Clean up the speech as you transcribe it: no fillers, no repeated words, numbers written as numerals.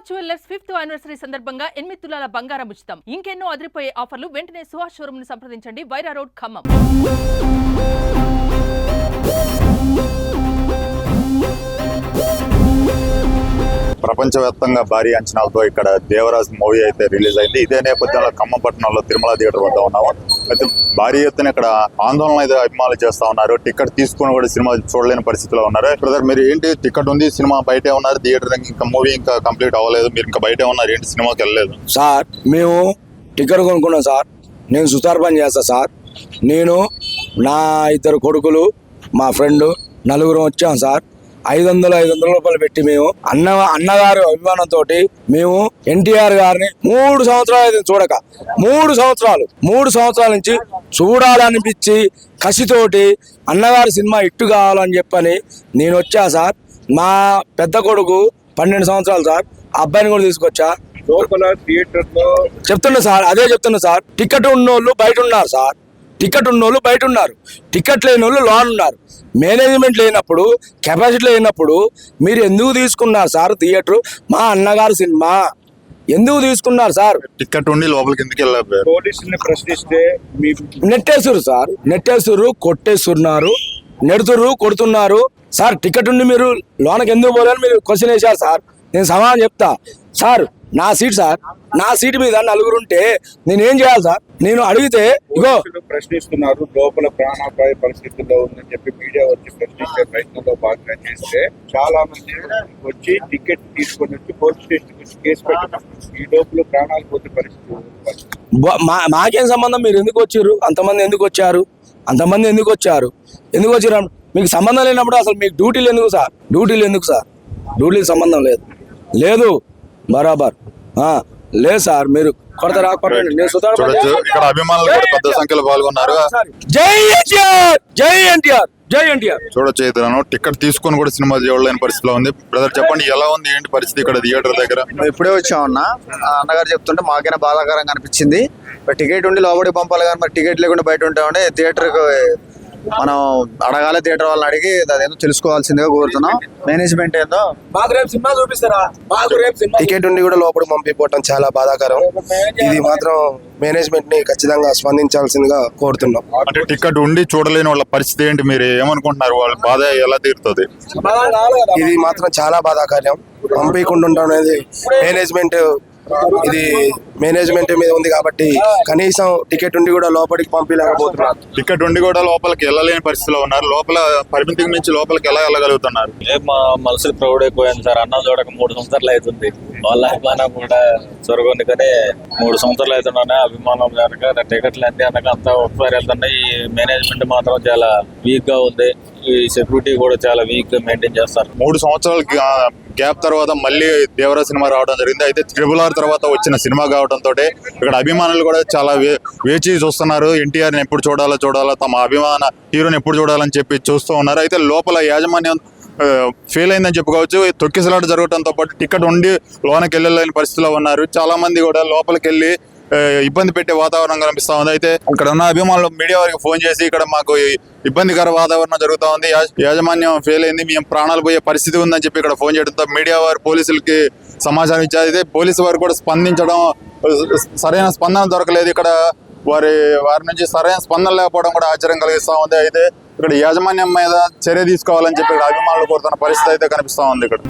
Suhas jewellers 5th anniversary సందర్భంగా 8 తులాల బంగారం ఉచితం. ఇంకెన్నో అదిరిపోయే ఆఫర్లు. వెంటనే సుహాస్ షోరూమ్ ను సంప్రదించండి. వైరా రోడ్, ఖమ్మం. ప్రపంచవ్యాప్తంగా భారీ అంచనాలతో ఇక్కడ దేవరాజ్ మూవీ అయితే రిలీజ్ అయింది. ఇదే నేపథ్యంలో ఖమ్మం పట్టణంలో తిరుమల థియేటర్ వద్ద ఉన్నాము. అయితే భారీ ఎత్తున ఇక్కడ ఆందోళన అయితే అభిమానులు చేస్తా ఉన్నారు. టికెట్ తీసుకుని కూడా సినిమా చూడలేని పరిస్థితిలో ఉన్నారు. బ్రదర్, మీరు ఏంటి టికెట్ ఉంది, సినిమా బయటే ఉన్నారు, థియేటర్ ఇంకా మూవీ ఇంకా కంప్లీట్ అవ్వలేదు, మీరు ఇంకా బయటే ఉన్నారు, ఏంటి సినిమాకి వెళ్ళలేదు? సార్, మేము టికెట్ కొనుక్కున్నాం సార్. నేను సుతార్ పని చేస్తా సార్. నేను నా 2 కొడుకులు, మా ఫ్రెండ్ నలుగురు వచ్చాం సార్. 500 రూపాయలు పెట్టి మేము అన్నగారు అభిమానంతో మేము ఎన్టీఆర్ గారిని 3 సంవత్సరాలు అయితే చూడక 3 సంవత్సరాల నుంచి చూడాలనిపించి కసితోటి అన్నగారి సినిమా ఇట్టు కావాలని చెప్పని నేను వచ్చా సార్. మా పెద్ద కొడుకు 12 సంవత్సరాలు సార్. అబ్బాయిని కూడా తీసుకొచ్చా. చెప్తున్నా సార్, అదే చెప్తున్నా సార్. టికెట్ ఉన్నోళ్ళు బయట ఉన్నారు సార్. టికెట్ ఉన్నారు, టికెట్ లేని వాళ్ళు లోన్ ఉన్నారు. మేనేజ్మెంట్ లేనప్పుడు, కెపాసిటీ లేనప్పుడు మీరు ఎందుకు తీసుకున్నారు సార్ థియేటర్? మా అన్నగారు సినిమా ఎందుకు తీసుకున్నారు సార్? టికెట్ ఉండి లోపలికి ఎందుకు వెళ్ళారు? పోలీసుల్ని ప్రశ్నిస్తే నెట్టేస్తురు సార్, కొట్టేస్తున్నారు, కొడుతున్నారు సార్. టికెట్ ఉండి మీరు లోనకి ఎందుకు పోలేని మీరు క్వశ్చన్ వేశారు సార్. నేను సమాధానం చెప్తా సార్. నా సీట్ మీద 4 ఉంటే నేనేం చేయాలి సార్? నేను అడిగితే ఇగో ప్రశ్నిస్తున్నారు, లోపల ప్రాణాపాయ పరిస్థితుల్లో ఉందని చెప్పి మీడియా వచ్చి ప్రశ్నించే ప్రయత్నంలో భాగంగా చేస్తే చాలా మంది వచ్చి టికెట్ తీసుకొని వచ్చి పోలీస్ స్టేషన్ వచ్చి కేసు పెట్టారు. ఈ లోపల ప్రాణాలు పోతే పరిస్థితి మాకేం సంబంధం? మీరు ఎందుకు వచ్చారు? అంతమంది ఎందుకు వచ్చారు? ఎందుకు వచ్చారు? మీకు సంబంధం లేనప్పుడు అసలు మీకు డ్యూటీలు ఎందుకు సార్? డ్యూటీలు సంబంధం లేదు బరాబర్ లేదు సార్. మీరు కొడతారా? ఇక్కడ అభిమానులు పెద్ద సంఖ్యలో పాల్గొన్నారు. జై ఎన్టీఆర్ చూడొచ్చు. ఇతను టికెట్ తీసుకొని కూడా సినిమా చూడలేని పరిస్థితిలో ఉంది. బ్రదర్, చెప్పండి, ఎలా ఉంది, ఏంటి పరిస్థితి ఇక్కడ థియేటర్ దగ్గర? ఇప్పుడే వచ్చామన్నా. అన్నగారు చెప్తుంటే మాకైనా బాధాకరంగా అనిపించింది. టికెట్ ఉండి లోపలికి పంపాలి కానీ మరి టికెట్ లేకుండా బయట ఉంటామంటే థియేటర్కి మనం అడగాలి. థియేటర్ వాళ్ళని అడిగి అదేందో తెలుసుకోవాల్సిందిగా కోరుతున్నాం. మేనేజ్మెంట్ ఏందో సినిమా చూపిస్తారా? టికెట్ ఉండి కూడా లోపలికి పంపిపోవటం చాలా బాధాకరం. ఇది మాత్రం మేనేజ్మెంట్ ని ఖచ్చితంగా స్పందించాల్సిందిగా కోరుతున్నాం. అంటే టికెట్ ఉండి చూడలేని వాళ్ళ పరిస్థితి ఏంటి, మీరు ఏమనుకుంటున్నారు? వాళ్ళ బాధ ఎలా తీరుతుంది? ఇది మాత్రం చాలా బాధాకరం. పంపించకుండా ఉండడం అనేది మేనేజ్మెంట్ మీద ఉంది కాబట్టి కనీసం టికెట్ ఉండి కూడా లోపలికి పంపించలేకపోతున్నారు. టికెట్ ఉండి కూడా లోపలికి వెళ్ళలేని పరిస్థితిలో ఉన్నారు. లోపల పరిమితికి మించి లోపలికి ఎలా వెళ్ళగలుగుతున్నారు? మా మనసులు ప్రౌడ్ అయిపోయింది సార్. అన్నం చూడక 3 సంవత్సరాలు అవుతుంది. వాళ్ళ అభిమానం కూడా చొరగొందుకని 3 సంవత్సరాలు అవుతున్నాయి. అభిమానం కనుక టికెట్లు అన్ని అనక అంతా ఒకసారి వెళ్తున్నాయి. ఈ మేనేజ్మెంట్ మాత్రం చాలా వీక్ గా ఉంది. ఈ సెక్యూరిటీ కూడా చాలా వీక్ మెయింటైన్ చేస్తారు. 3 సంవత్సరాల గ్యాప్ తర్వాత మళ్ళీ దేవరా సినిమా రావడం జరిగింది. అయితే RRR తర్వాత వచ్చిన సినిమా కావడంతో ఇక్కడ అభిమానులు కూడా చాలా వేచి చూస్తున్నారు. ఎన్టీఆర్ని ఎప్పుడు చూడాలా, తమ అభిమాన హీరోని ఎప్పుడు చూడాలని చెప్పి చూస్తూ ఉన్నారు. అయితే లోపల యాజమాన్యం ఫెయిల్ అయిందని చెప్పుకోవచ్చు. తొక్కిసలాట జరగడంతో పాటు టికెట్ ఉండి లోనకి వెళ్ళలేని పరిస్థితిలో ఉన్నారు. చాలా మంది కూడా లోపలికి వెళ్ళి ఇబ్బంది పెట్టే వాతావరణం కనిపిస్తా ఉంది. అయితే ఇక్కడ ఉన్న అభిమానులు మీడియా వారికి ఫోన్ చేసి ఇక్కడ మాకు ఇబ్బందికర వాతావరణం జరుగుతూ ఉంది, యాజమాన్యం ఫెయిల్ అయింది, మేము ప్రాణాలు పోయే పరిస్థితి ఉందని చెప్పి ఇక్కడ ఫోన్ చేయడంతో మీడియా వారు పోలీసులకి సమాచారం ఇచ్చారు. అయితే పోలీసు వారు కూడా స్పందించడం, సరైన స్పందన దొరకలేదు. ఇక్కడ వారి నుంచి సరైన స్పందన లేకపోవడం కూడా ఆశ్చర్యం కలిగిస్తా ఉంది. అయితే ఇక్కడ యాజమాన్యం మీద చర్య తీసుకోవాలని చెప్పి ఇక్కడ అభిమానులు కోరుతున్న పరిస్థితి అయితే కనిపిస్తా ఉంది ఇక్కడ.